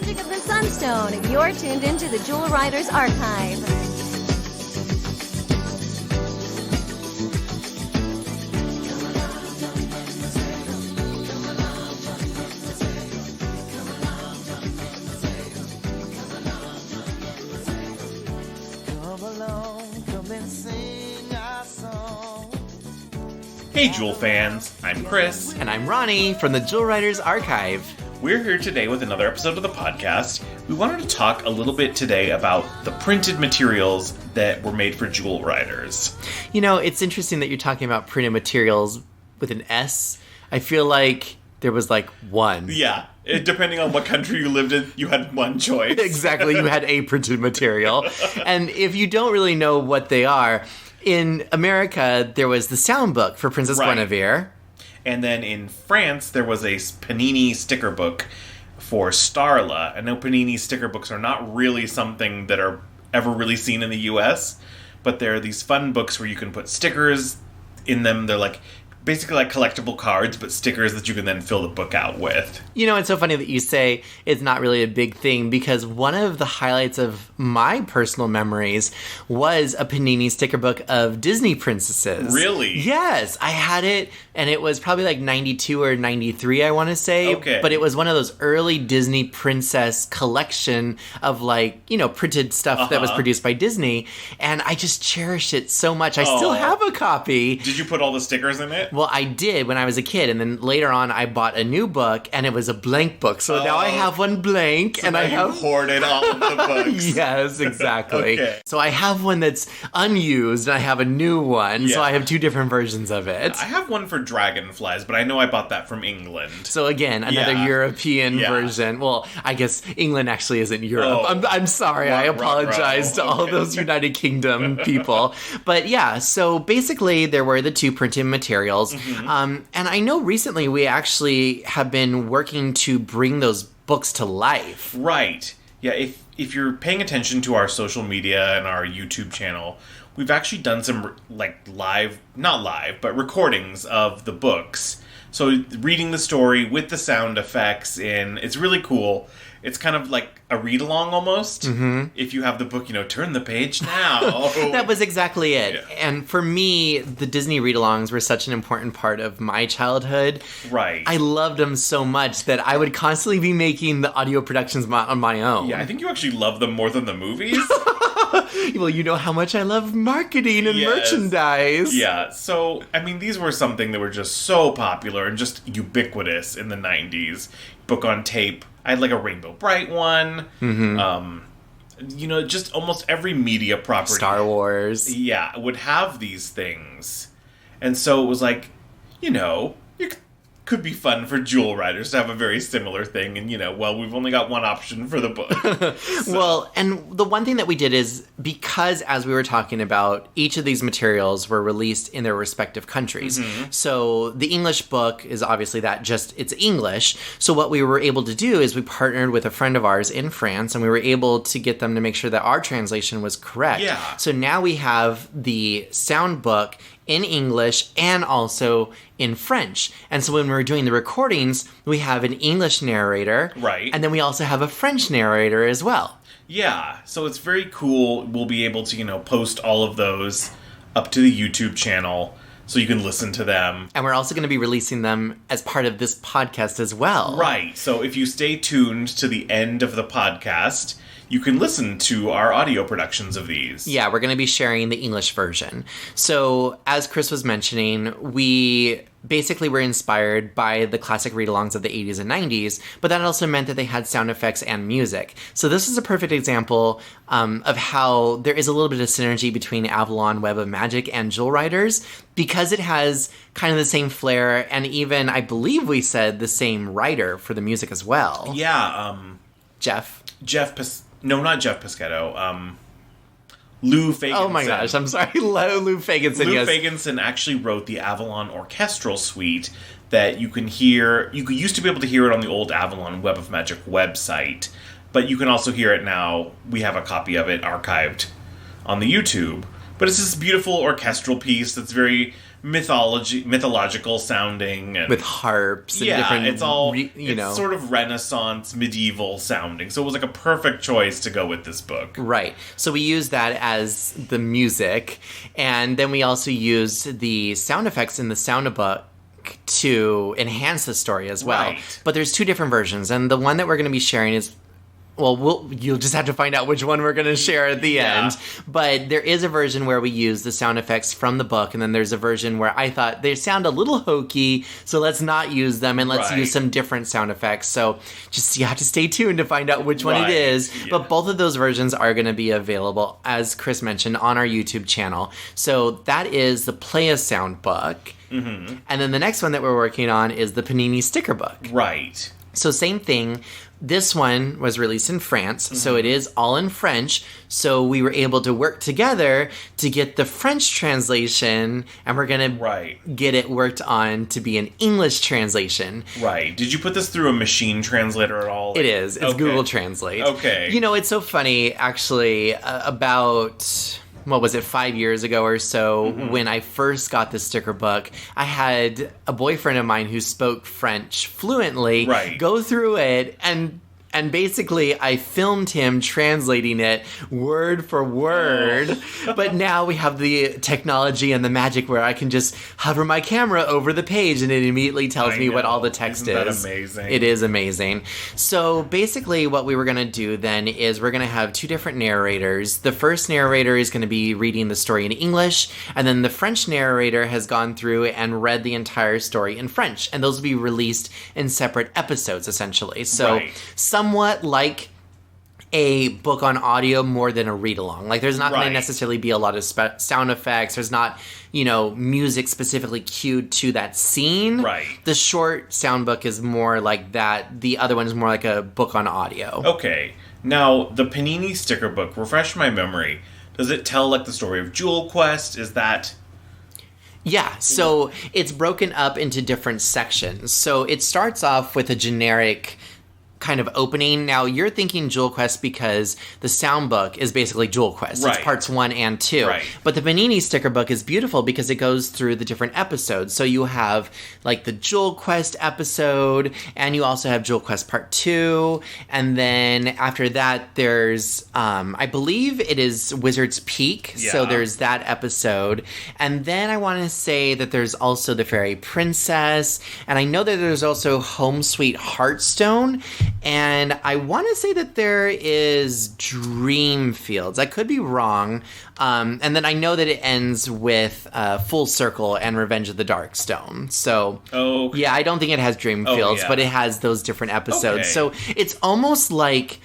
magic of the Sunstone. You're tuned into the Jewel Riders Archive. Hey Jewel fans, I'm Chris. And I'm Ronnie from the Jewel Riders Archive. We're here today with another episode of the podcast. We wanted to talk a little bit today about the printed materials that were made for Jewel Riders. You know, it's interesting that you're talking about printed materials with an S. I feel like there was like one. Yeah, depending on what country you lived in, you had one choice. Exactly, you had a printed material. And if you don't really know what they are, in America, there was the sound book for Princess Guinevere. And then in France, there was a Panini Sticker book for Starla. I know Panini Sticker books are not really something that are ever really seen in the US, but they're these fun books where you can put stickers in them. They're like basically like collectible cards, but stickers that you can then fill the book out with. You know, it's so funny that you say it's not really a big thing, because one of the highlights of my personal memories was a Panini sticker book of Disney princesses. Really? Yes, I had it, and it was probably like 92 or 93, I want to say. Okay. But it was one of those early Disney princess collection of like, you know, printed stuff that was produced by Disney, and I just cherish it so much. I still have a copy. Did you put all the stickers in it? Well, I did when I was a kid, and then later on I bought a new book, and it was a blank book. So now I have one blank, so and now I have hoarded all of the books. Yes, exactly. Okay. So I have one that's unused, and I have a new one. Yeah. So I have two different versions of it. I have one for dragonflies, but I know I bought that from England. So again, another European version. Well, I guess England actually isn't Europe. I'm sorry. I apologize to all those United Kingdom people. But yeah, so basically there were the two printed materials. And I know recently we actually have been working to bring those books to life. Right. Yeah, if you're paying attention to our social media and our YouTube channel, we've actually done some like not live, but recordings of the books. So reading the story with the sound effects in, it's really cool. It's kind of like a read-along almost. If you have the book, you know, turn the page now. That was exactly it. Yeah. And for me, the Disney read-alongs were such an important part of my childhood. Right. I loved them so much that I would constantly be making the audio productions on my own. Yeah, I think you actually love them more than the movies. Well, you know how much I love marketing and merchandise. Yeah, so, I mean, these were something that were just so popular and just ubiquitous in the 90s. Book on tape. I had like a Rainbow Bright one. You know, just almost every media property. Star Wars. Yeah, would have these things. And so it was like, you know, it could be fun for Jewel Riders to have a very similar thing. And, you know, well, we've only got one option for the book. So. Well, and the one thing that we did is, because as we were talking about, each of these materials were released in their respective countries. So the English book is obviously it's English. So what we were able to do is we partnered with a friend of ours in France, and we were able to get them to make sure that our translation was correct. Yeah. So now we have the sound book in English and also in French. And so when we're doing the recordings, we have an English narrator. Right. And then we also have a French narrator as well. Yeah, so it's very cool. We'll be able to, you know, post all of those up to the YouTube channel so you can listen to them. And we're also going to be releasing them as part of this podcast as well. Right, so if you stay tuned to the end of the podcast, you can listen to our audio productions of these. Yeah, we're going to be sharing the English version. So, as Chris was mentioning, we basically were inspired by the classic read-alongs of the 80s and 90s, but that also meant that they had sound effects and music. So this is a perfect example of how there is a little bit of synergy between Avalon Web of Magic and Jewel Riders, because it has kind of the same flair, and even, I believe we said, the same writer for the music as well. Yeah, not Jeff Piscetto, Lou Fagenson. Oh my gosh, I'm sorry, Lou Fagenson, Lou yes. Fagenson actually wrote the Avalon Orchestral Suite that you can hear. You used to be able to hear it on the old Avalon Web of Magic website, but you can also hear it now. We have a copy of it archived on the YouTube. But it's this beautiful orchestral piece that's very mythological sounding, and with harps and different, it's all it's sort of Renaissance medieval sounding. So it was like a perfect choice to go with this book. Right. So we used that as the music, and then we also used the sound effects in the sound book to enhance the story as well. Right. But there's two different versions, and the one that we're going to be sharing is, you'll just have to find out which one we're going to share at the end. But there is a version where we use the sound effects from the book, and then there's a version where I thought they sound a little hokey, so let's not use them, and let's use some different sound effects. So just you have to stay tuned to find out which one it is. Yeah. But both of those versions are going to be available, as Chris mentioned, on our YouTube channel. So that is the Play a Sound book. Mm-hmm. And then the next one that we're working on is the Panini Sticker book. Right. So same thing. This one was released in France, so it is all in French. So we were able to work together to get the French translation, and we're going to get it worked on to be an English translation. Right. Did you put this through a machine translator at all? It is. It's Google Translate. Okay. You know, it's so funny, actually, about... what was it, 5 years ago or so, when I first got the sticker book, I had a boyfriend of mine who spoke French fluently go through it, and basically I filmed him translating it word for word. But now we have the technology and the magic where I can just hover my camera over the page and it immediately tells me what all the text Isn't is. That amazing? It is amazing. So basically what we were going to do then is we're going to have two different narrators. The first narrator is going to be reading the story in English, and then the French narrator has gone through and read the entire story in French. And those will be released in separate episodes, essentially. So somewhat like a book on audio more than a read-along. Like, there's not going to necessarily be a lot of sound effects. There's not, music specifically cued to that scene. Right. The short sound book is more like that. The other one is more like a book on audio. Okay. Now, the Panini Sticker book, refresh my memory. Does it tell, like, the story of Jewel Quest? Is that... Yeah, so it's broken up into different sections. So it starts off with a generic kind of opening. Now, you're thinking Jewel Quest because the sound book is basically Jewel Quest. It's parts 1 and 2. Right. But the Panini Sticker book is beautiful because it goes through the different episodes. So you have, like, the Jewel Quest episode, and you also have Jewel Quest Part 2, and then after that, there's, I believe it is Wizard's Peak, so there's that episode. And then I want to say that there's also the Fairy Princess, and I know that there's also Home Sweet Heartstone, and I want to say that there is Dreamfields. I could be wrong. And then I know that it ends with Full Circle and Revenge of the Darkstone. So, yeah, I don't think it has Dreamfields, but it has those different episodes. So it's almost like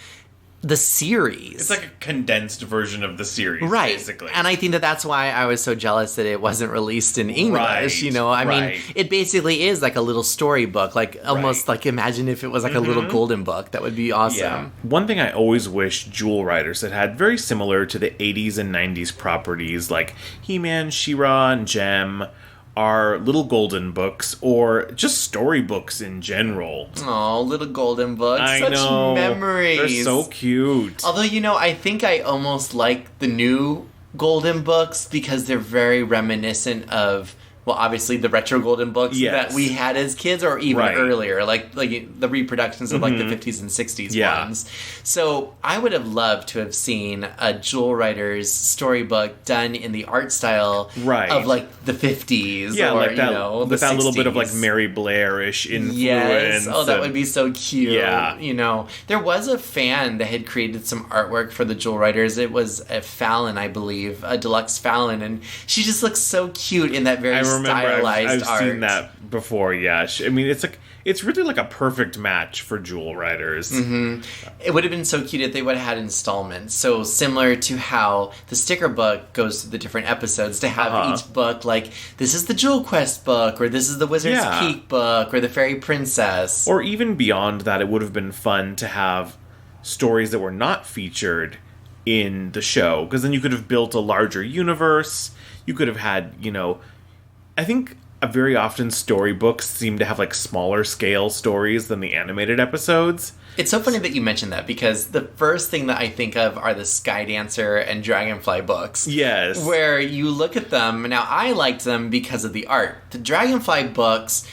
the series. It's like a condensed version of the series, basically. And I think that that's why I was so jealous that it wasn't released in English, I mean, it basically is like a little storybook, like almost like imagine if it was like a little golden book. That would be awesome. Yeah. One thing I always wish Jewel Riders had very similar to the 80s and 90s properties like He-Man, She-Ra, and Gem are little golden books or just storybooks in general. Oh, little golden books. I know. Memories. They're so cute. Although, I think I almost like the new golden books because they're very reminiscent of, well, obviously the retro golden books that we had as kids or even earlier, like the reproductions of like the 50s and 60s ones. So I would have loved to have seen a Jewel Riders storybook done in the art style of like the 50s or, like that, the with that 60s. little bit of like Mary Blair-ish influence. Yes. Oh, that would be so cute. Yeah. There was a fan that had created some artwork for the Jewel Riders. It was a Fallon, I believe, a deluxe Fallon, and she just looks so cute in that very stylized I've art. seen that before. Yeah, I mean, it's really like a perfect match for Jewel Riders. It would have been so cute if they would have had installments. So similar to how the sticker book goes through the different episodes, to have each book like, this is the Jewel Quest book, or this is the Wizard's Peak book, or the Fairy Princess. Or even beyond that, it would have been fun to have stories that were not featured in the show, because then you could have built a larger universe. You could have had, I think very often storybooks seem to have like smaller scale stories than the animated episodes. It's so funny that you mentioned that, because the first thing that I think of are the Skydancer and Dragonfly books. Yes. Where you look at them, now I liked them because of the art. The Dragonfly books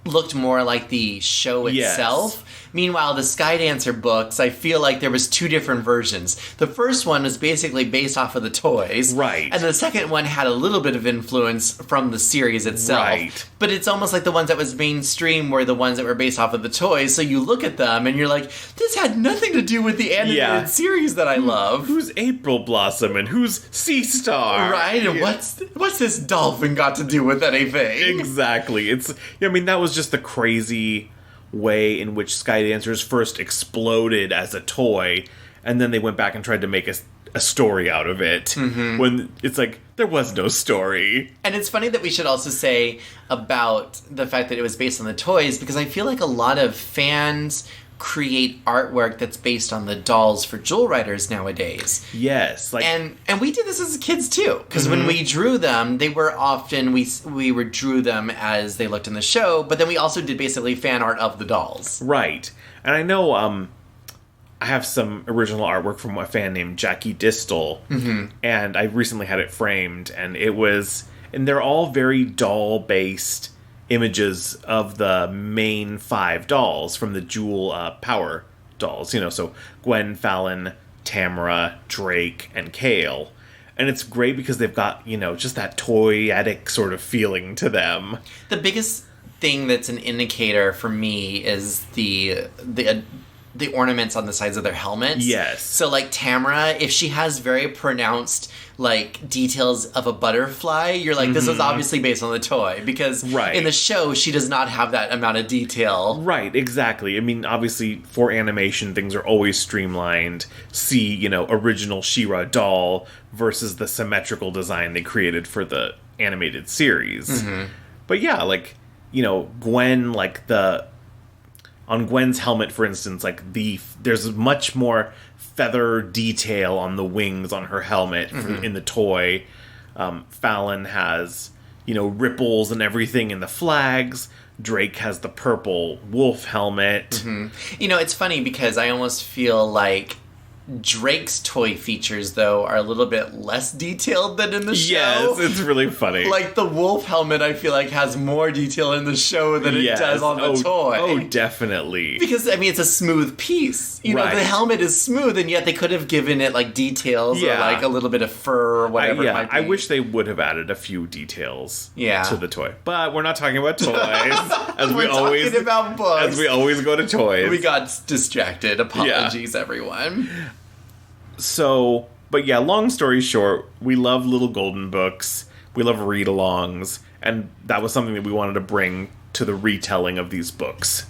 looked more like the show itself. Yes. Meanwhile, the Skydancer books, I feel like there was two different versions. The first one was basically based off of the toys. Right. And the second one had a little bit of influence from the series itself. Right. But it's almost like the ones that was mainstream were the ones that were based off of the toys. So you look at them and you're like, this had nothing to do with the animated series that I love. Who's April Blossom and who's Sea Star? Right? And what's this dolphin got to do with anything? Exactly. That was just the crazy way in which Skydancers first exploded as a toy, and then they went back and tried to make a story out of it. Mm-hmm. When it's like, there was no story. And it's funny that we should also say about the fact that it was based on the toys, because I feel like a lot of fans create artwork that's based on the dolls for Jewel Riders nowadays. Yes. And we did this as kids too, because when we drew them, they were often, we drew them as they looked in the show, but then we also did basically fan art of the dolls. Right. And I know I have some original artwork from a fan named Jackie Distel, and I recently had it framed, and they're all very doll-based images of the main 5 dolls from the Jewel Power dolls. So Gwen, Fallon, Tamara, Drake, and Kale. And it's great because they've got, just that toyetic sort of feeling to them. The biggest thing that's an indicator for me is the ornaments on the sides of their helmets. Yes. So, like, Tamara, if she has very pronounced, like, details of a butterfly, you're like, this was obviously based on the toy. Because in the show, she does not have that amount of detail. Right, exactly. Obviously, for animation, things are always streamlined. See, original She-Ra doll versus the symmetrical design they created for the animated series. Mm-hmm. But yeah, like, Gwen, like, on Gwen's helmet, for instance, like there's much more feather detail on the wings on her helmet in the toy. Fallon has, ripples and everything in the flags. Drake has the purple wolf helmet. Mm-hmm. It's funny because I almost feel like Drake's toy features, though, are a little bit less detailed than in the show. Yes, it's really funny. Like, the wolf helmet, I feel like, has more detail in the show than it does on the toy. Oh, definitely. Because, it's a smooth piece. The helmet is smooth, and yet they could have given it, like, details or, like, a little bit of fur or whatever it might be. I wish they would have added a few details to the toy. But we're not talking about toys. We're talking about books. As we always go to toys. We got distracted. Apologies, everyone. So, but yeah, long story short, we love Little Golden Books. We love read-alongs. And that was something that we wanted to bring to the retelling of these books.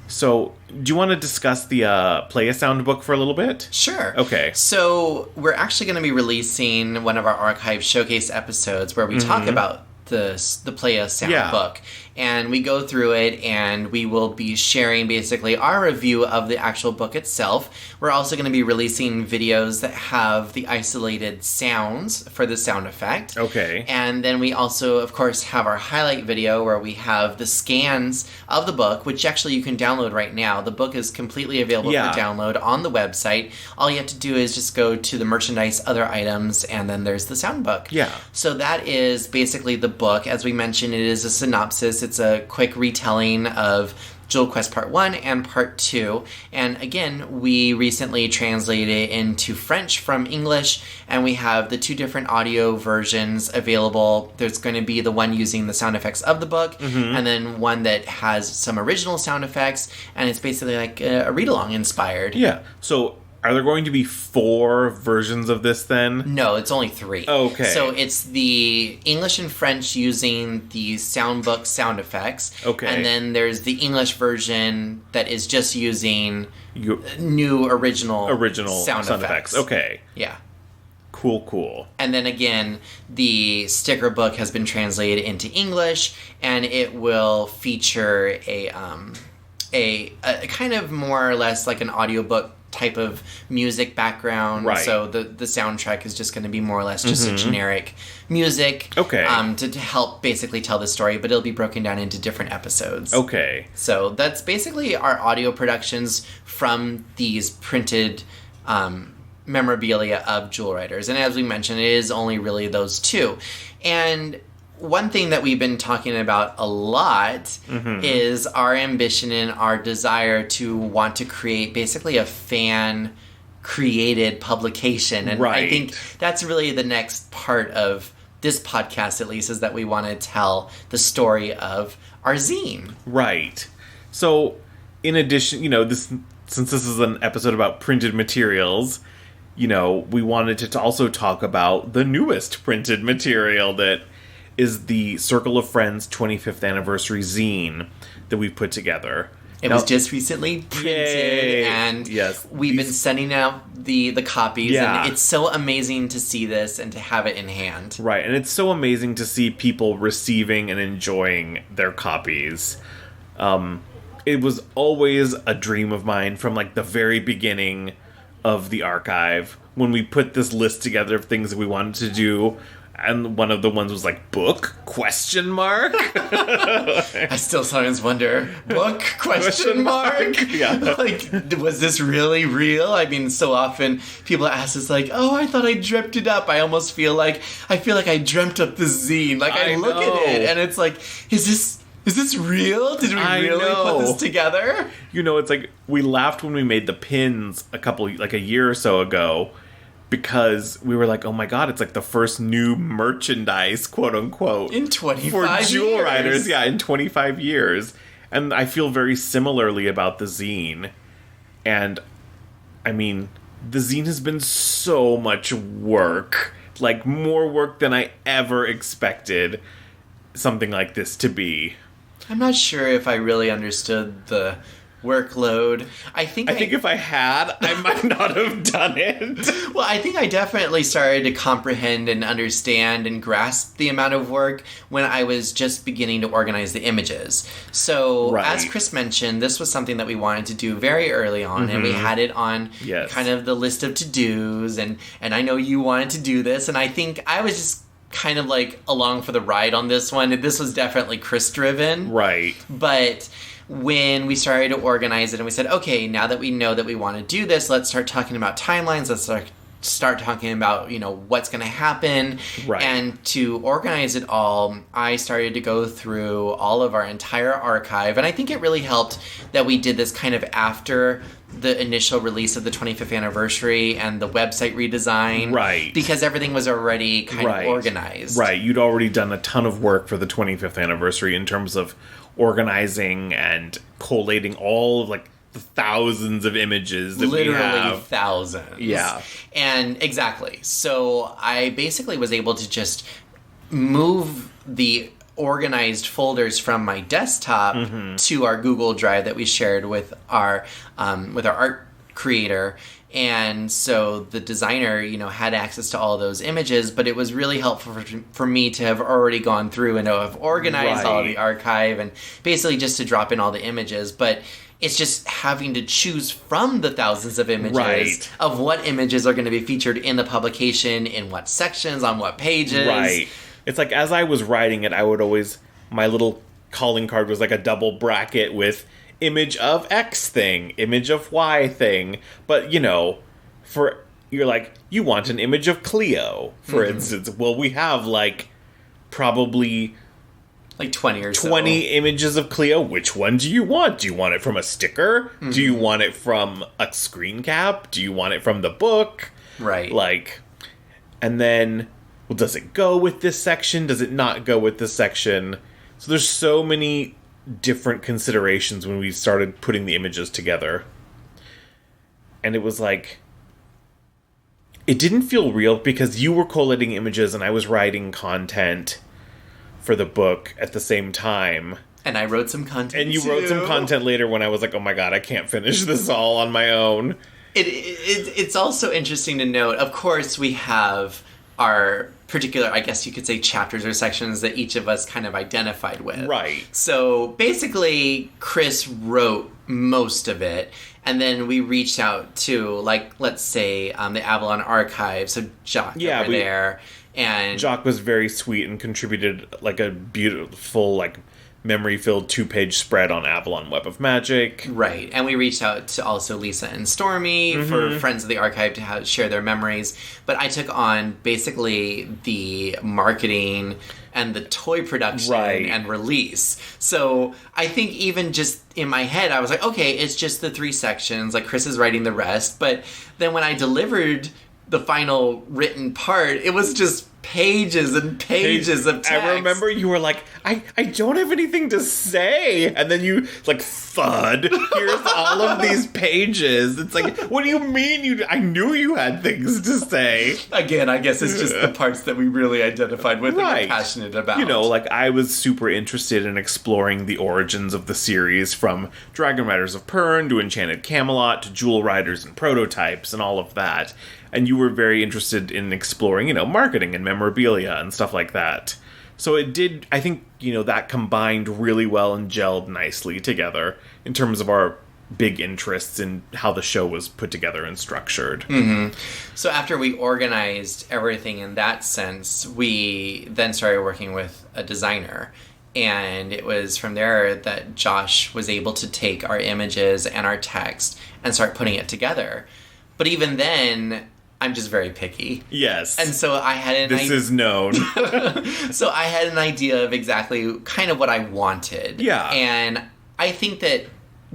So, do you want to discuss the Play a Sound book for a little bit? Sure. Okay. So, we're actually going to be releasing one of our archive showcase episodes where we talk about the Play a Sound book. And we go through it, and we will be sharing basically our review of the actual book itself. We're also going to be releasing videos that have the isolated sounds for the sound effect. Okay. And then we also, of course, have our highlight video where we have the scans of the book, which actually you can download right now. The book is completely available for download on the website. All you have to do is just go to the merchandise, other items, and then there's the sound book. Yeah. So that is basically the book. As we mentioned, it is a synopsis. It's a quick retelling of Jewel Quest Part 1 and Part 2. And again, we recently translated it into French from English, and we have the 2 different audio versions available. There's going to be the one using the sound effects of the book, and then one that has some original sound effects, and it's basically like a read-along inspired. Yeah. So, are there going to be 4 versions of this then? No, it's only 3. Okay. So it's the English and French using the soundbook sound effects. Okay. And then there's the English version that is just using new original sound effects. Okay. Yeah. Cool. And then again, the sticker book has been translated into English, and it will feature a kind of more or less like an audiobook type of music background. Right. So the soundtrack is just going to be more or less just a generic music. Okay. To help basically tell the story, but it'll be broken down into different episodes. Okay. So that's basically our audio productions from these printed memorabilia of Jewel Riders. And as we mentioned, it is only really those two. And one thing that we've been talking about a lot is our ambition and our desire to want to create basically a fan-created publication. And I think that's really the next part of this podcast, at least, is that we want to tell the story of our zine. Right. So, in addition, since this is an episode about printed materials, we wanted to also talk about the newest printed material that is the Circle of Friends 25th anniversary zine that we've put together. It was just recently printed, and we've been sending out the copies, and it's so amazing to see this and to have it in hand. Right, and it's so amazing to see people receiving and enjoying their copies. It was always a dream of mine from, the very beginning of the archive, when we put this list together of things that we wanted to do. And one of the ones was book? ? I still sometimes wonder, book? ? Yeah. Was this really real? I mean, so often people ask us oh, I thought I dreamt it up. I almost feel like I dreamt up the zine. I look at it and it's is this real? Did we really put this together? It's we laughed when we made the pins a year or so ago, because we were oh my god, it's the first new merchandise, quote unquote, in 25 for Jewel years. Riders, in 25 years. And I feel very similarly about the zine. And I mean, the zine has been so much work, more work than I ever expected something like this to be. I'm not sure if I really understood the workload. I think if I had, I might not have done it. Well, I think I definitely started to comprehend and understand and grasp the amount of work when I was just beginning to organize the images. So, as Chris mentioned, this was something that we wanted to do very early on, and we had it on kind of the list of to-dos, and I know you wanted to do this, and I think I was just kind of along for the ride on this one. This was definitely Chris-driven. Right. But when we started to organize it and we said, okay, now that we know that we want to do this, let's start talking about timelines. Let's start talking about, what's going to happen. Right. And to organize it all, I started to go through all of our entire archive. And I think it really helped that we did this kind of after the initial release of the 25th anniversary and the website redesign. Right. Because everything was already kind of organized. Right. You'd already done a ton of work for the 25th anniversary in terms of organizing and collating all of the thousands of images that we have. Literally thousands. Yeah. And exactly. So I basically was able to just move the organized folders from my desktop to our Google Drive that we shared with our art creator. And so the designer, had access to all those images, but it was really helpful for me to have already gone through and to have organized all of the archive and basically just to drop in all the images. But it's just having to choose from the thousands of images of what images are going to be featured in the publication, in what sections, on what pages. Right. It's as I was writing it, I would always, my little calling card was a double bracket with image of X thing, image of Y thing. But, you're you want an image of Cleo, for instance. Well, we have, probably 20 or 20 images of Cleo. Which one do you want? Do you want it from a sticker? Do you want it from a screen cap? Do you want it from the book? Right. And then, well, does it go with this section? Does it not go with this section? So there's so many different considerations when we started putting the images together. And it was it didn't feel real because you were collating images and I was writing content for the book at the same time. And I wrote some content And you wrote some content later when I was oh my god, I can't finish this all on my own. It's also interesting to note, of course, we have our particular, I guess you could say, chapters or sections that each of us kind of identified with. Right. So basically, Chris wrote most of it. And then we reached out to, like, let's say, the Avalon Archive, so Jock over there. And Jock was very sweet and contributed, like, a beautiful, like, memory-filled 2-page spread on Avalon Web of Magic. Right. And we reached out to also Lisa and Stormy for Friends of the Archive to share their memories. But I took on basically the marketing and the toy production and release. So I think even just in my head, I was like, okay, it's just the 3 sections. Like, Chris is writing the rest. But then when I delivered the final written part, it was just pages and pages of text. I remember you were like, I don't have anything to say. And then you, like, thud, here's all of these pages. It's like, what do you mean? I knew you had things to say. Again, I guess it's just the parts that we really identified with and were passionate about. You know, like, I was super interested in exploring the origins of the series, from Dragon Riders of Pern to Enchanted Camelot to Jewel Riders and Prototypes and all of that. And you were very interested in exploring, you know, marketing and memorabilia and stuff like that. So it did, I think, you know, that combined really well and gelled nicely together in terms of our big interests in how the show was put together and structured. So after we organized everything in that sense, we then started working with a designer. And it was from there that Josh was able to take our images and our text and start putting it together. But even then, I'm just very picky. Yes. And so I had This is known. So I had an idea of exactly kind of what I wanted. Yeah. And I think that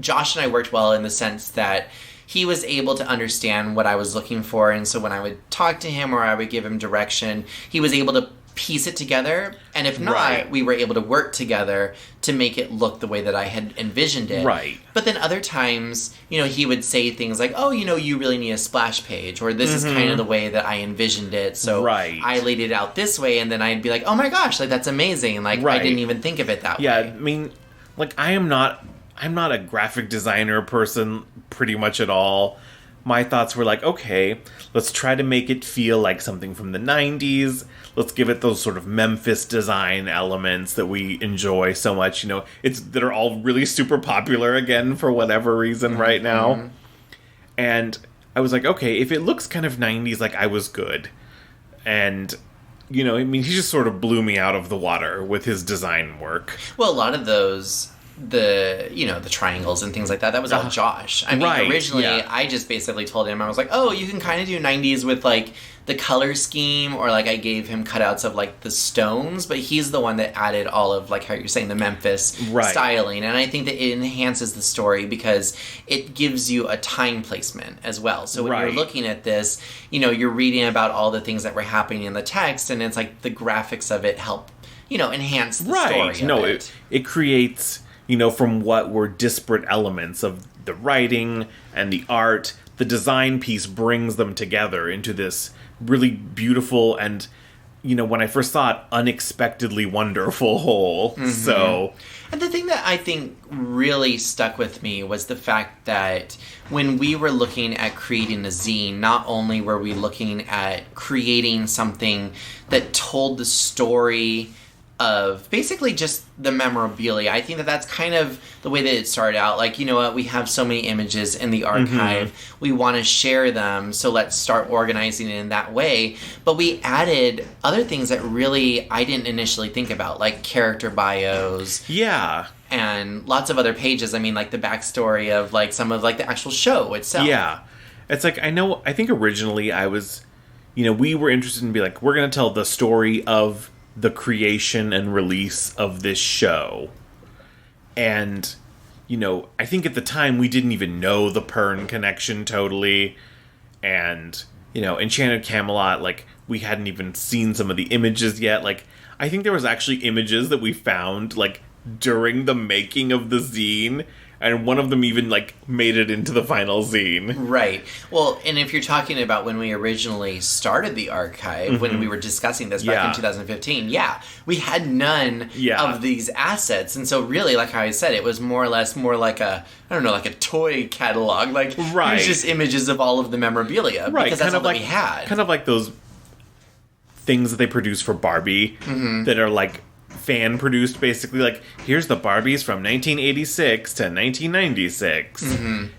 Josh and I worked well in the sense that he was able to understand what I was looking for. And so when I would talk to him or I would give him direction, he was able to piece it together. And if not, we were able to work together to make it look the way that I had envisioned it. Right. But then other times, you know, he would say things like, oh, you know, you really need a splash page, or this is kind of the way that I envisioned it. So I laid it out this way, and then I'd be like, oh my gosh, like, that's amazing. Like, I didn't even think of it that way. Yeah, I mean, like, I'm not a graphic designer person pretty much at all. My thoughts were like, okay, let's try to make it feel like something from the 90s. Let's give it those sort of Memphis design elements that we enjoy so much. You know, that are all really super popular again for whatever reason right now. And I was like, okay, if it looks kind of 90s, like, I was good. And, you know, I mean, he just sort of blew me out of the water with his design work. Well, a lot of those, the triangles and things like that was all Josh. I mean, originally, I just basically told him, I was like, oh, you can kind of do 90s with, like, the color scheme, or, like, I gave him cutouts of, like, the stones, but he's the one that added all of, like, how you're saying, the Memphis styling. And I think that it enhances the story because it gives you a time placement as well. So when you're looking at this, you know, you're reading about all the things that were happening in the text, and it's like the graphics of it help, you know, enhance the story of it. It creates, you know, from what were disparate elements of the writing and the art, the design piece brings them together into this really beautiful and, you know, when I first saw it, unexpectedly wonderful whole. So, and the thing that I think really stuck with me was the fact that when we were looking at creating a zine, not only were we looking at creating something that told the story of basically just the memorabilia. I think that that's kind of the way that it started out. Like, you know what, we have so many images in the archive. We want to share them, so let's start organizing it in that way. But we added other things that really I didn't initially think about, like character bios. Yeah. And lots of other pages. I mean, like the backstory of like some of like the actual show itself. Yeah. It's like, I think originally I was, you know, we were interested in be like, we're going to tell the story of the creation and release of this show. And, you know, I think at the time we didn't even know the Pern connection totally. And, you know, Enchanted Camelot, like, we hadn't even seen some of the images yet. Like, I think there was actually images that we found, like, during the making of the zine, and one of them even, like, made it into the final zine. Right. Well, and if you're talking about when we originally started the archive, when we were discussing this back in 2015, we had none of these assets. And so really, like I said, it was more or less more like a, I don't know, like a toy catalog. Like, here's just images of all of the memorabilia. Right. Because that's all that we had. Kind of like those things that they produce for Barbie that are, like, fan produced, basically, like, here's the Barbies from 1986 to 1996,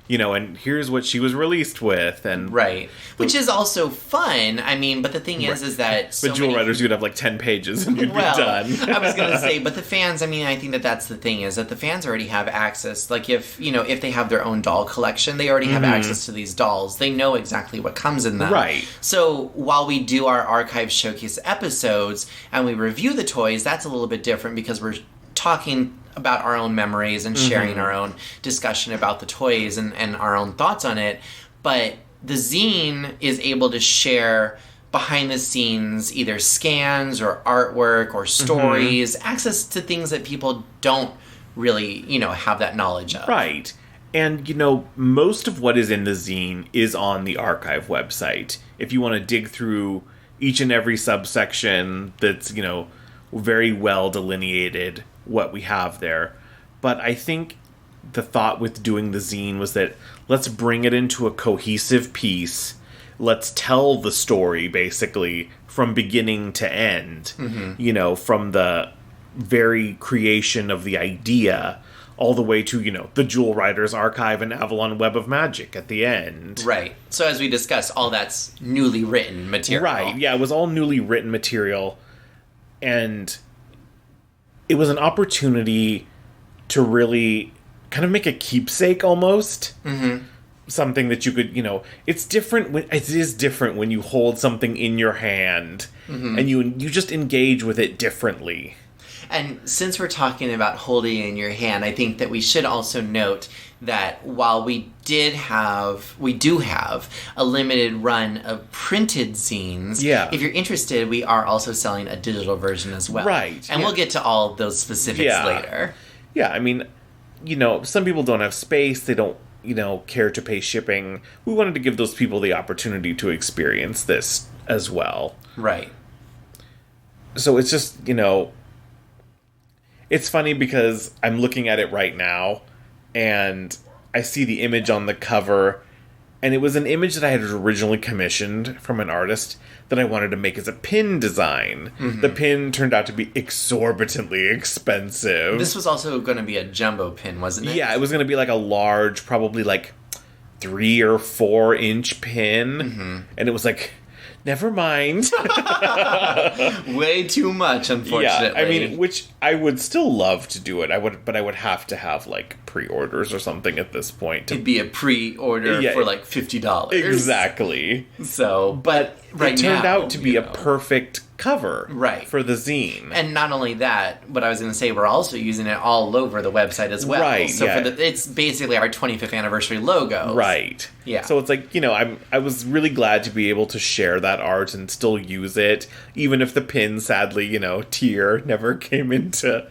you know, and here's what she was released with, and right, which is also fun. I mean, but the thing is that but Jewel Riders, you'd have like 10 pages and you'd be done. I was gonna say, but the fans, I mean, I think that's the thing, is that the fans already have access. Like, if they have their own doll collection, they already have access to these dolls. They know exactly what comes in them. Right. So while we do our archive showcase episodes and we review the toys, that's a little bit different because we're talking about our own memories and sharing our own discussion about the toys and our own thoughts on it. But the zine is able to share behind the scenes either scans or artwork or stories, access to things that people don't really, have that knowledge of. Right. And, most of what is in the zine is on the archive website. If you want to dig through each and every subsection that's, very well delineated what we have there. But I think the thought with doing the zine was that let's bring it into a cohesive piece. Let's tell the story, basically, from beginning to end. From the very creation of the idea all the way to, the Jewel Riders archive and Avalon Web of Magic at the end. Right. So as we discussed, all that's newly written material. Right. Yeah, it was all newly written material. And it was an opportunity to really kind of make a keepsake almost. Something that you could, it's different. It is different when you hold something in your hand and you just engage with it differently. And since we're talking about holding it in your hand, I think that we should also note that while we do have a limited run of printed zines, if you're interested, we are also selling a digital version as well. Right. And we'll get to all of those specifics later. Yeah, I mean, some people don't have space, they don't, care to pay shipping. We wanted to give those people the opportunity to experience this as well. Right. So it's just, it's funny because I'm looking at it right now, and I see the image on the cover, and it was an image that I had originally commissioned from an artist that I wanted to make as a pin design. The pin turned out to be exorbitantly expensive. This was also going to be a jumbo pin, wasn't it? Yeah, it was going to be like a large, probably like 3 or 4 inch pin, and it was like, never mind. Way too much, unfortunately. Yeah, I mean, which I would still love to do it. But I would have to have like pre-orders or something at this point. It'd be a pre-order for like $50. Exactly. So, but it turned out to be a perfect cover for the zine. And not only that, but I was going to say, we're also using it all over the website as well. Right, so it's basically our 25th anniversary logo. Right. Yeah. So it's like, I was really glad to be able to share that art and still use it, even if the pin, sadly, tier never came into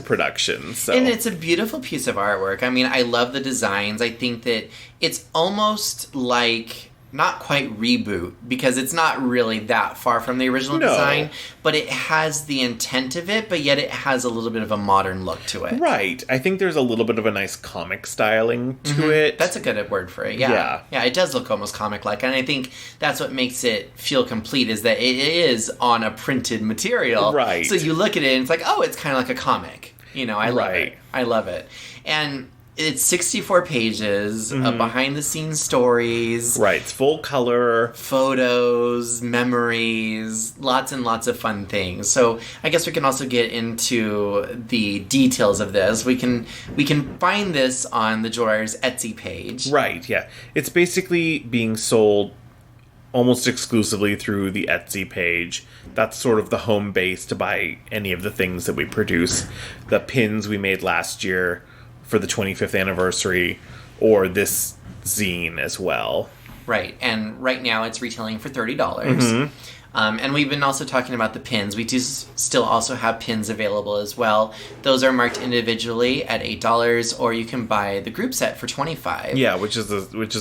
production. So. And it's a beautiful piece of artwork. I mean, I love the designs. I think that it's almost like, not quite reboot, because it's not really that far from the original design, but it has the intent of it, but yet it has a little bit of a modern look to it. Right. I think there's a little bit of a nice comic styling to it. That's a good word for it, yeah. Yeah, it does look almost comic-like, and I think that's what makes it feel complete, is that it is on a printed material. Right. So you look at it and it's like, oh, it's kind of like a comic. I love it. I love it. And it's 64 pages of behind-the-scenes stories. Right, it's full color. Photos, memories, lots and lots of fun things. So I guess we can also get into the details of this. We can find this on the Jewel Riders Etsy page. Right, yeah. It's basically being sold almost exclusively through the Etsy page. That's sort of the home base to buy any of the things that we produce. The pins we made last year for the 25th anniversary, or this zine as well. Right, and right now it's retailing for $30. And we've been also talking about the pins. We do still also have pins available as well. Those are marked individually at $8, or you can buy the group set for $25. Yeah, which is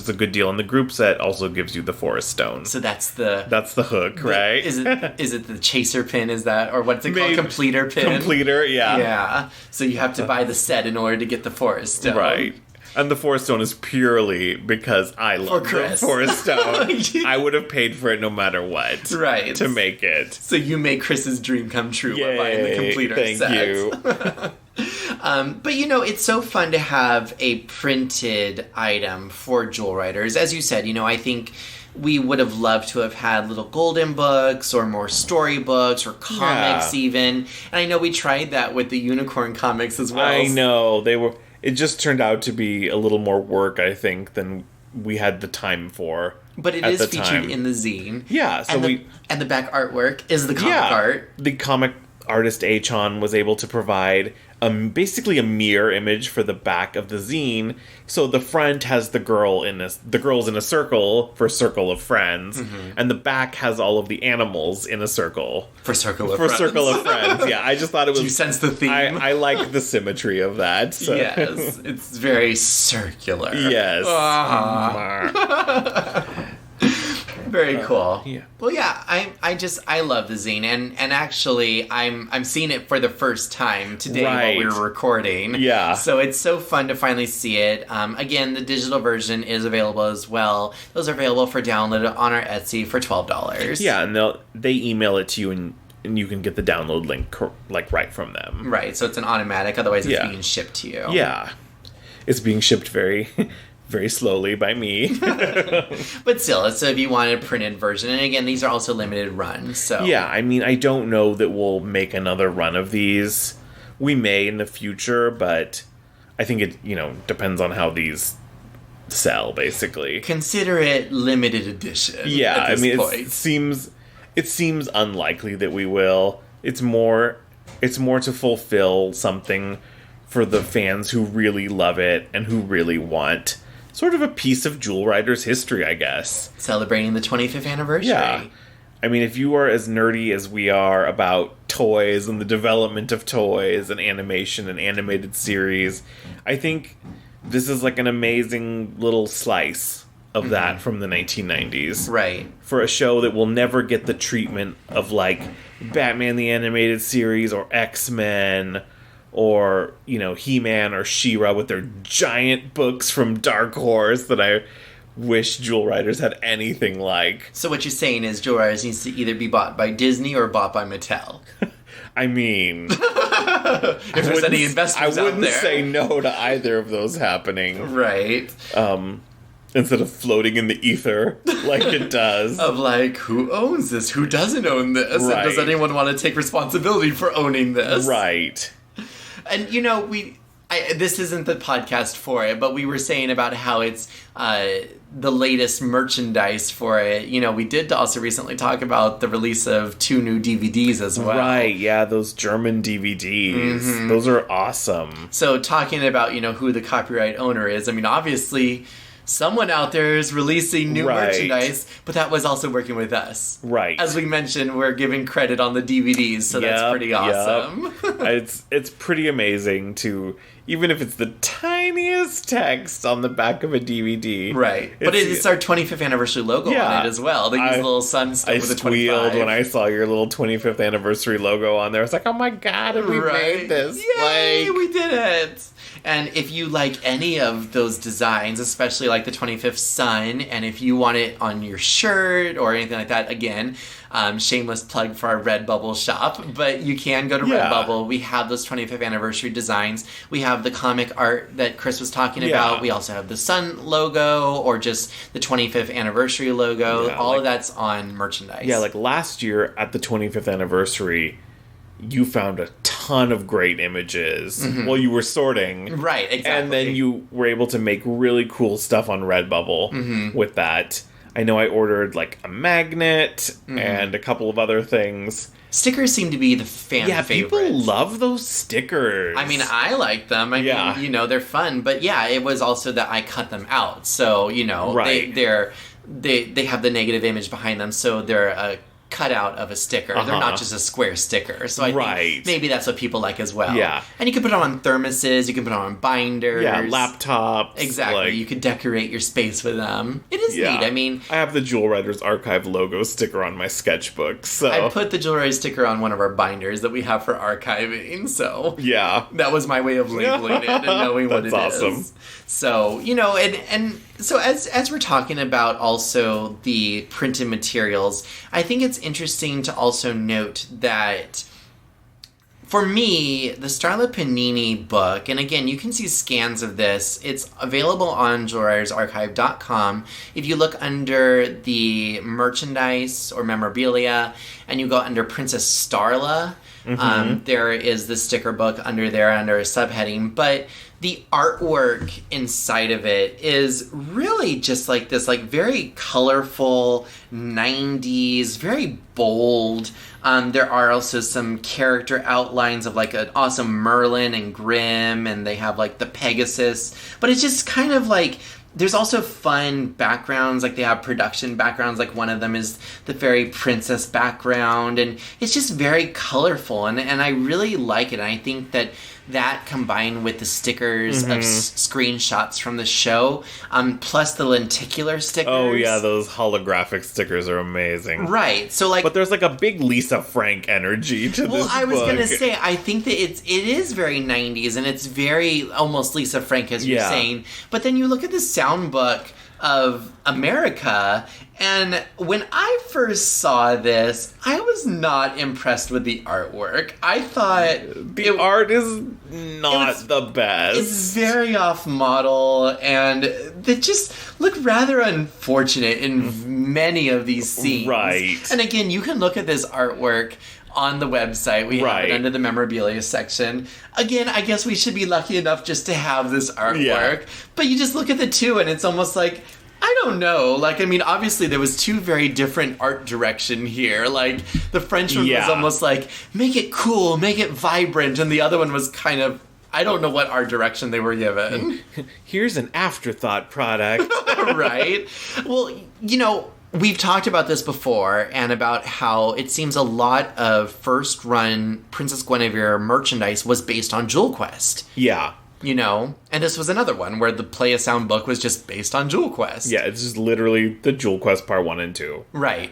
a good deal. And the group set also gives you the Forest Stone. So that's the hook, right? Is it the chaser pin? Is that, or what's it called? Completer pin. Completer, yeah. Yeah. So you have to buy the set in order to get the Forest Stone. Right. And the Forest Stone is purely because I love the Forest Stone. I would have paid for it no matter what. Right. To make it. So you make Chris's dream come true by buying the completer Thank set. you. But it's so fun to have a printed item for Jewel Riders. As you said, I think we would have loved to have had little golden books or more storybooks or comics even. And I know we tried that with the unicorn comics as well. I know. It just turned out to be a little more work, I think, than we had the time for. But it is featured in the zine. Yeah. So and the back artwork is the comic art. The comic artist Achon was able to provide basically a mirror image for the back of the zine. So the front has the girls in a circle for Circle of Friends, and the back has all of the animals in a circle for Circle of Friends. Circle of Friends. Yeah, I just thought it was. Do you sense the theme? I like the symmetry of that. So. Yes, it's very circular. Yes. Very cool. Yeah. Well, yeah, I love the zine, and actually I'm seeing it for the first time today while we were recording. Yeah. So it's so fun to finally see it. Again, the digital version is available as well. Those are available for download on our Etsy for $12. Yeah, and they email it to you and you can get the download link right from them. Right. So it's an automatic. Otherwise, it's being shipped to you. Yeah. It's being shipped very. Very slowly by me. But still, so if you want a printed version, and again, these are also limited runs, so... Yeah, I mean, I don't know that we'll make another run of these. We may in the future, but I think it, depends on how these sell, basically. Consider it limited edition. Yeah, at this point. It seems unlikely that we will. It's more to fulfill something for the fans who really love it and who really want sort of a piece of Jewel Riders history, I guess. Celebrating the 25th anniversary. Yeah. I mean, if you are as nerdy as we are about toys and the development of toys and animation and animated series, I think this is like an amazing little slice of that from the 1990s. Right. For a show that will never get the treatment of, like, Batman the Animated Series or X-Men or, He-Man or She-Ra with their giant books from Dark Horse that I wish Jewel Riders had anything like. So what you're saying is Jewel Riders needs to either be bought by Disney or bought by Mattel. I mean... if there's any investors out there. I wouldn't say no to either of those happening. Right. Instead of floating in the ether like it does. Of like, who owns this? Who doesn't own this? Right. And does anyone want to take responsibility for owning this? Right. And, this isn't the podcast for it, but we were saying about how it's the latest merchandise for it. We did also recently talk about the release of 2 new DVDs as well. Right, yeah, those German DVDs. Mm-hmm. Those are awesome. So talking about, who the copyright owner is, I mean, obviously... someone out there is releasing new merchandise, but that was also working with us. Right. As we mentioned, we're giving credit on the DVDs, so that's pretty awesome. It's pretty amazing to, even if it's the tiniest text on the back of a DVD. Right. But it's our 25th anniversary logo on it as well. They use a little sun stuff with a 25. I squealed when I saw your little 25th anniversary logo on there. I was like, oh my god, we made this. Yay, we did it. And if you like any of those designs, especially like the 25th sun, and if you want it on your shirt or anything like that, again, shameless plug for our Redbubble shop, but you can go to Redbubble. We have those 25th anniversary designs. We have the comic art that Chris was talking about. We also have the sun logo or just the 25th anniversary logo. All of that's on merchandise. Yeah, like last year at the 25th anniversary, you found a ton of great images while you were sorting. Right, exactly. And then you were able to make really cool stuff on Redbubble with that. I know I ordered like a magnet and a couple of other things. Stickers seem to be the favorite. People love those stickers. I mean, I like them. I mean, they're fun. But yeah, it was also that I cut them out. So, they have the negative image behind them. So they're a cutout of a sticker. They're not just a square sticker. So I think maybe that's what people like as well. Yeah. And you can put it on thermoses, you can put it on binders. Yeah, laptops. Exactly. You could decorate your space with them. It is neat. I mean, I have the Jewel Writers Archive logo sticker on my sketchbook, so I put the Jewelry sticker on one of our binders that we have for archiving, so yeah. That was my way of labeling it and knowing what it is. That's awesome. So, and so as we're talking about also the printed materials, I think it's interesting to also note that for me, the Starla Panini book, and again, you can see scans of this. It's available on jewelwritersarchive.com. If you look under the merchandise or memorabilia, and you go under Princess Starla, there is the sticker book under there under a subheading. But the artwork inside of it is really just like this, like very colorful 90s, very bold. There are also some character outlines of like an awesome Merlin and Grimm, and they have like the Pegasus. But it's just kind of like, there's also fun backgrounds, like they have production backgrounds, like one of them is the fairy princess background, and it's just very colorful, and I really like it, and I think that combined with the stickers of screenshots from the show, plus the lenticular stickers. Oh yeah, those holographic stickers are amazing. Right, so like... But there's like a big Lisa Frank energy to this book. Well, I was going to say, I think that it is very 90s, and it's very almost Lisa Frank, as you're saying. But then you look at the sound book of America, and when I first saw this, I was not impressed with the artwork. I thought... The art is not the best. It's very off-model, and they just look rather unfortunate in many of these scenes. Right. And again, you can look at this artwork on the website. We have it under the memorabilia section. Again, I guess we should be lucky enough just to have this artwork. Yeah. But you just look at the two, and it's almost like... I don't know. Like, I mean, obviously there was two very different art direction here. Like, the French one was almost like, make it cool, make it vibrant, and the other one was kind of, I don't know what art direction they were given. Here's an afterthought product. Right? Well, you know, we've talked about this before, and about how it seems a lot of first-run Princess Guinevere merchandise was based on Jewel Quest. Yeah. You know, and this was another one where the Play a Sound book was just based on Jewel Quest. Yeah, it's just literally the Jewel Quest Part 1 and 2. Right.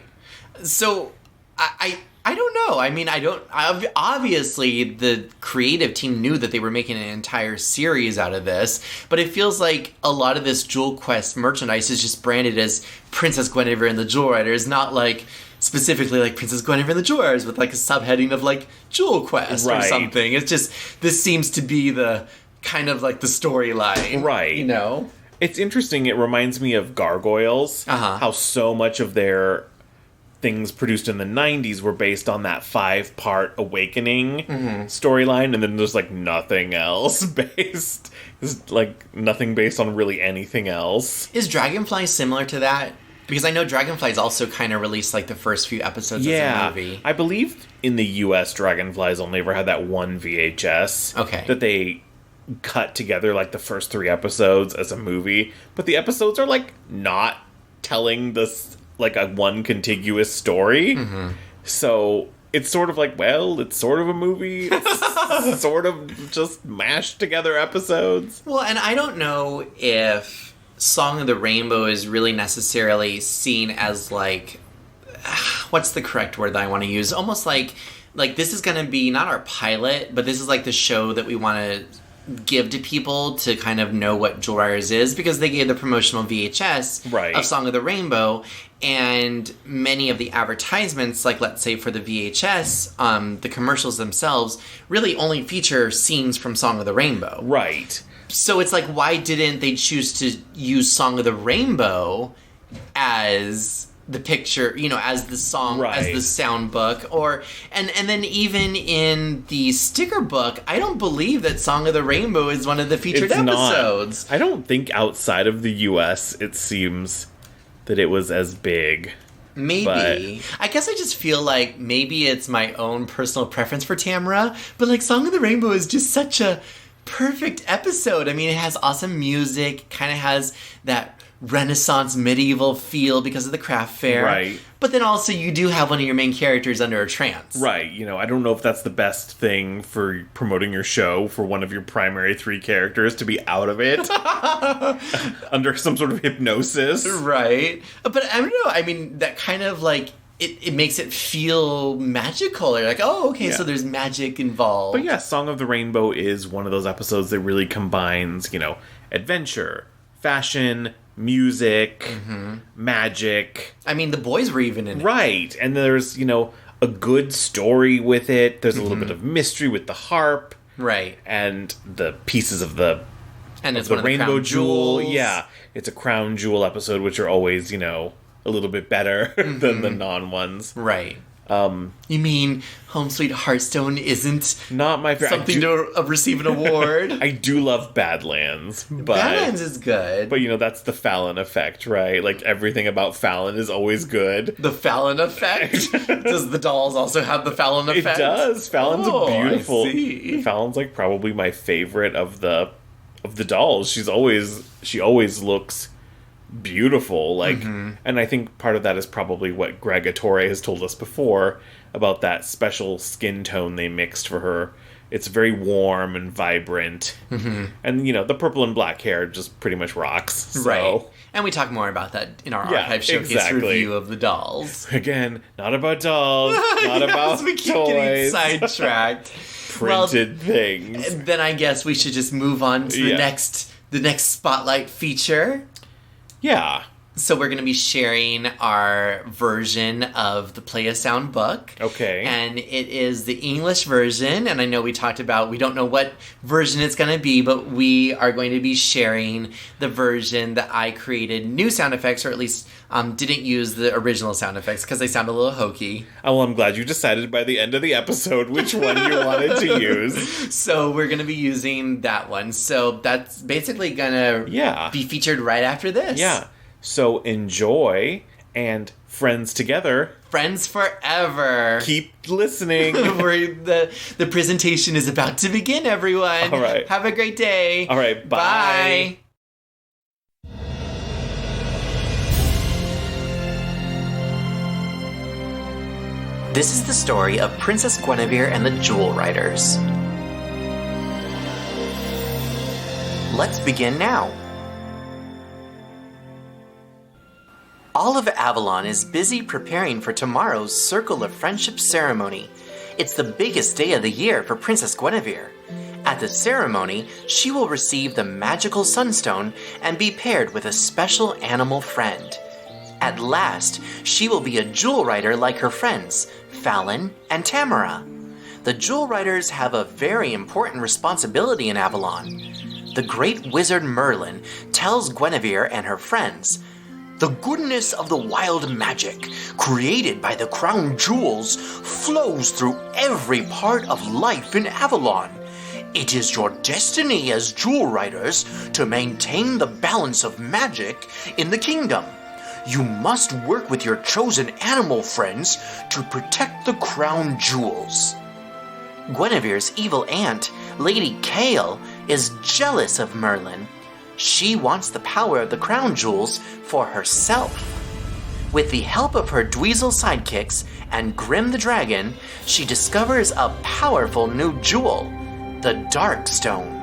So, I don't know. I mean, obviously the creative team knew that they were making an entire series out of this, but it feels like a lot of this Jewel Quest merchandise is just branded as Princess Guinevere and the Jewel Riders, not like specifically like Princess Guinevere and the Jewel Riders with like a subheading of like Jewel Quest or something. It's just, this seems to be the kind of like the storyline. Right. You know? It's interesting. It reminds me of Gargoyles. How so much of their things produced in the 90s were based on that 5-part Awakening storyline, and then there's like nothing else based. There's like nothing based on really anything else. Is Dragonfly similar to that? Because I know Dragonfly's also kind of released like the first few episodes as a movie. I believe in the US Dragonfly's only ever had that one VHS. Okay. That they cut together like the first 3 episodes as a movie, but the episodes are like not telling this like a one contiguous story. So it's sort of like, well, it's sort of a movie. It's sort of just mashed together episodes. Well, and I don't know if Song of the Rainbow is really necessarily seen as like, what's the correct word that I want to use? Almost like this is going to be not our pilot, but this is like the show that we want to give to people to kind of know what Jewel Riders is, because they gave the promotional VHS of Song of the Rainbow, and many of the advertisements, like let's say for the VHS, the commercials themselves really only feature scenes from Song of the Rainbow. Right. So it's like, why didn't they choose to use Song of the Rainbow as the picture, you know, as the song, as the sound book, or and then even in the sticker book, I don't believe that Song of the Rainbow is one of the featured episodes. I don't think outside of the US it seems that it was as big. Maybe. I guess I just feel like maybe it's my own personal preference for Tamara, but like Song of the Rainbow is just such a perfect episode. I mean, it has awesome music, kind of has that Renaissance medieval feel because of the craft fair. Right. But then also you do have one of your main characters under a trance. Right. You know, I don't know if that's the best thing for promoting your show, for one of your primary 3 characters to be out of it under some sort of hypnosis. Right. But I don't know. I mean, that kind of like, it makes it feel magical. You're like, oh, okay, so there's magic involved. But yeah, Song of the Rainbow is one of those episodes that really combines, you know, adventure, fashion, music, magic. I mean, the boys were even in it. Right. And there's, you know, a good story with it. There's a little bit of mystery with the harp. Right. And the pieces of the it's the one of the rainbow crown jewel. jewels. Yeah. It's a crown jewel episode, which are always, you know, a little bit better than the non-ones. Right. You mean Home Sweet Hearthstone isn't not my favorite. Something to receive an award? I do love Badlands. But, Badlands is good. But, you know, that's the Fallon effect, right? Like, everything about Fallon is always good. The Fallon effect? Does the dolls also have the Fallon effect? It does. Fallon's beautiful. I see. Fallon's, like, probably my favorite of the dolls. She always looks beautiful, like, and I think part of that is probably what Greg Attore has told us before about that special skin tone they mixed for her. It's very warm and vibrant, and you know, the purple and black hair just pretty much rocks. So. Right, and we talk more about that in our archive showcase review of the dolls. Again, not about dolls, not about we keep toys. Getting sidetracked. Printed things. Then I guess we should just move on to the next spotlight feature. Yeah. So we're going to be sharing our version of the Play a Sound book. Okay. And it is the English version. And I know we talked about, we don't know what version it's going to be, but we are going to be sharing the version that I created new sound effects, or at least didn't use the original sound effects because they sound a little hokey. Oh, well, I'm glad you decided by the end of the episode which one you wanted to use. So we're going to be using that one. So that's basically going to be featured right after this. Yeah. So enjoy, and friends together. Friends forever. Keep listening. The presentation is about to begin, everyone. All right. Have a great day. All right. Bye. This is the story of Princess Guinevere and the Jewel Riders. Let's begin now. All of Avalon is busy preparing for tomorrow's Circle of Friendship ceremony. It's the biggest day of the year for Princess Guinevere. At the ceremony, she will receive the magical sunstone and be paired with a special animal friend. At last, she will be a jewel rider like her friends, Fallon and Tamara. The jewel riders have a very important responsibility in Avalon. The great wizard Merlin tells Guinevere and her friends, "The goodness of the wild magic created by the crown jewels flows through every part of life in Avalon. It is your destiny as jewel riders to maintain the balance of magic in the kingdom. You must work with your chosen animal friends to protect the crown jewels." Guinevere's evil aunt, Lady Kale, is jealous of Merlin. She wants the power of the crown jewels for herself. With the help of her Dweezil sidekicks and Grim the Dragon, she discovers a powerful new jewel, the Dark Stone.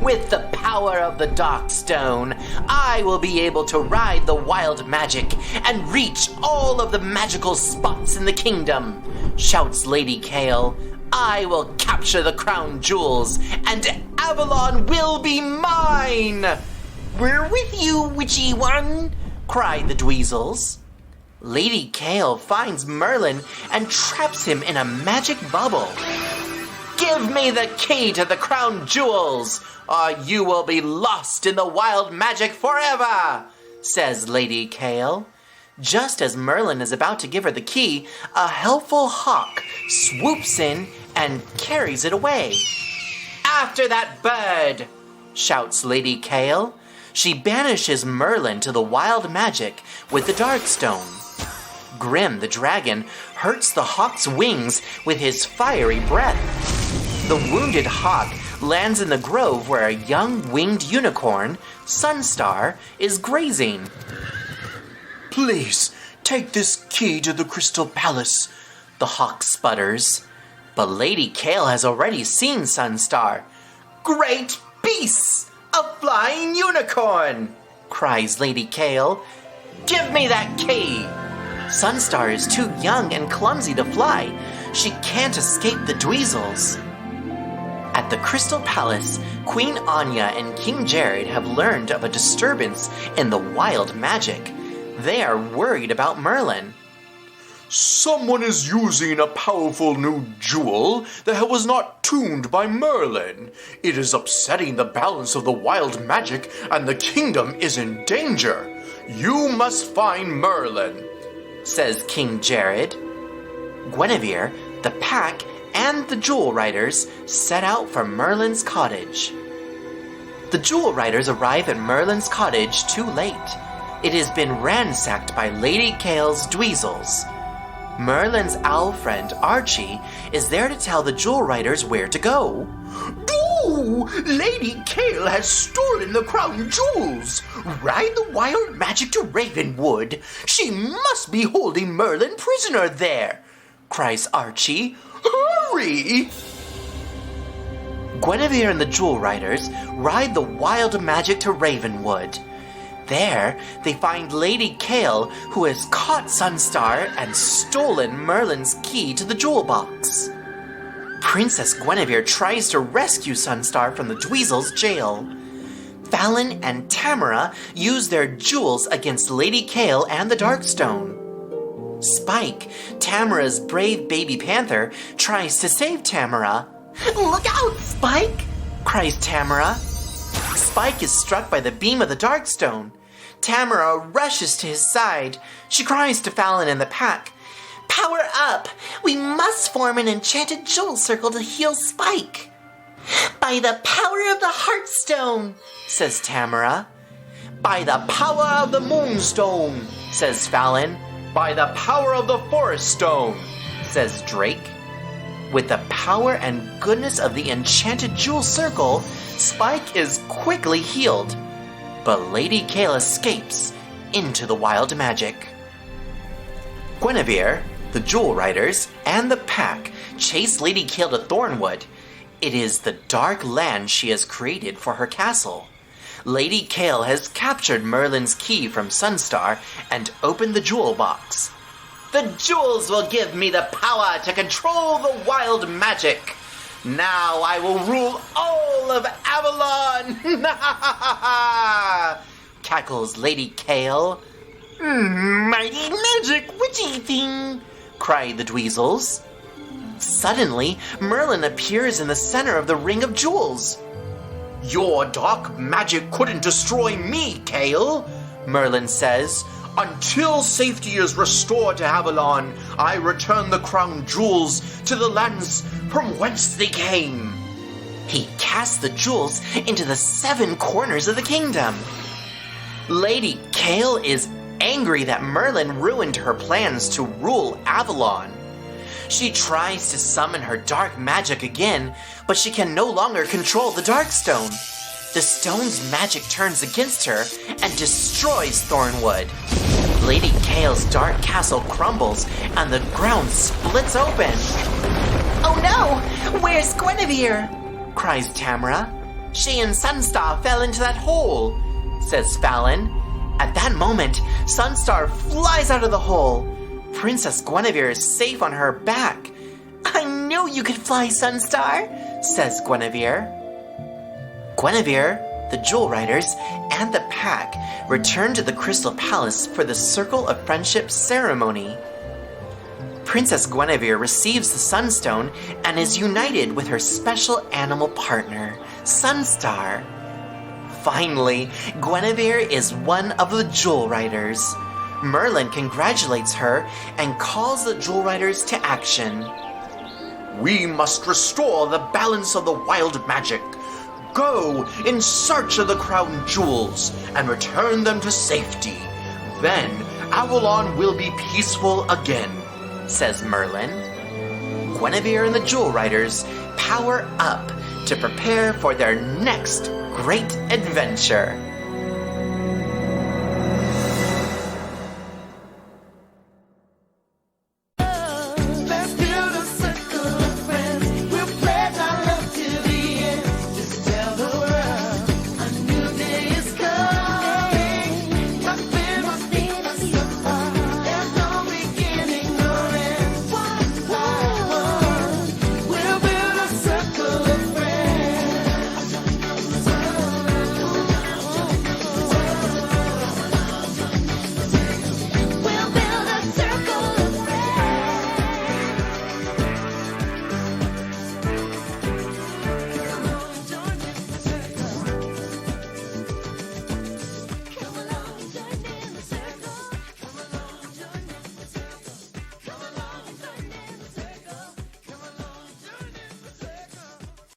With the power of the Dark Stone, I will be able to ride the wild magic and reach all of the magical spots in the kingdom, shouts Lady Kale. I will capture the crown jewels, and Avalon will be mine! We're with you, witchy one, cried the Dweezils. Lady Kale finds Merlin and traps him in a magic bubble. Give me the key to the crown jewels, or you will be lost in the wild magic forever, says Lady Kale. Just as Merlin is about to give her the key, a helpful hawk swoops in and carries it away. After that bird, shouts Lady Kale. She banishes Merlin to the wild magic with the Darkstone. Grim the dragon hurts the hawk's wings with his fiery breath. The wounded hawk lands in the grove where a young winged unicorn, Sunstar, is grazing. "Please, take this key to the Crystal Palace," the hawk sputters. But Lady Kale has already seen Sunstar. "Great beasts! A flying unicorn!" cries Lady Kale. "Give me that key!" Sunstar is too young and clumsy to fly. She can't escape the Dweezils. At the Crystal Palace, Queen Anya and King Jared have learned of a disturbance in the wild magic. They are worried about Merlin. "Someone is using a powerful new jewel that was not tuned by Merlin. It is upsetting the balance of the wild magic, and the kingdom is in danger. You must find Merlin," says King Jared. Guinevere, the pack, and the Jewel Riders set out for Merlin's cottage. The Jewel Riders arrive at Merlin's cottage too late. It has been ransacked by Lady Kale's Dweezils. Merlin's owl friend Archie is there to tell the Jewel Riders where to go. "Ooh! Lady Kale has stolen the crown jewels! Ride the wild magic to Ravenwood! She must be holding Merlin prisoner there!" cries Archie. "Hurry!" Guinevere and the Jewel Riders ride the wild magic to Ravenwood. There, they find Lady Kale, who has caught Sunstar and stolen Merlin's key to the jewel box. Princess Guinevere tries to rescue Sunstar from the Dweezils' jail. Fallon and Tamara use their jewels against Lady Kale and the Darkstone. Spike, Tamara's brave baby panther, tries to save Tamara. "Look out, Spike!" cries Tamara. Spike is struck by the beam of the Darkstone. Tamara rushes to his side. She cries to Fallon and the pack, "Power up! We must form an enchanted jewel circle to heal Spike." "By the power of the Heartstone," says Tamara. "By the power of the Moonstone," says Fallon. "By the power of the Forest Stone," says Drake. With the power and goodness of the enchanted jewel circle, Spike is quickly healed. But Lady Kale escapes into the wild magic. Guinevere, the Jewel Riders, and the pack chase Lady Kale to Thornwood. It is the dark land she has created for her castle. Lady Kale has captured Merlin's key from Sunstar and opened the jewel box. "The jewels will give me the power to control the wild magic. Now I will rule all of Avalon!" cackles Lady Kale. "Mighty magic witchy thing!" cry the Dweezils. Suddenly, Merlin appears in the center of the ring of jewels. "Your dark magic couldn't destroy me, Kale," Merlin says. "Until safety is restored to Avalon, I return the crown jewels to the lands from whence they came." He casts the jewels into the 7 corners of the kingdom. Lady Kale is angry that Merlin ruined her plans to rule Avalon. She tries to summon her dark magic again, but she can no longer control the Darkstone. The stone's magic turns against her and destroys Thornwood. Lady Kale's dark castle crumbles and the ground splits open. "Oh no! Where's Guinevere?" cries Tamara. "She and Sunstar fell into that hole," says Fallon. At that moment, Sunstar flies out of the hole. Princess Guinevere is safe on her back. "I knew you could fly, Sunstar," says Guinevere. Guinevere, the Jewel Riders, and the pack return to the Crystal Palace for the Circle of Friendship ceremony. Princess Guinevere receives the Sunstone and is united with her special animal partner, Sunstar. Finally, Guinevere is one of the Jewel Riders. Merlin congratulates her and calls the Jewel Riders to action. "We must restore the balance of the wild magic. Go in search of the crown jewels and return them to safety. Then Avalon will be peaceful again," says Merlin. Guinevere and the Jewel Riders power up to prepare for their next great adventure.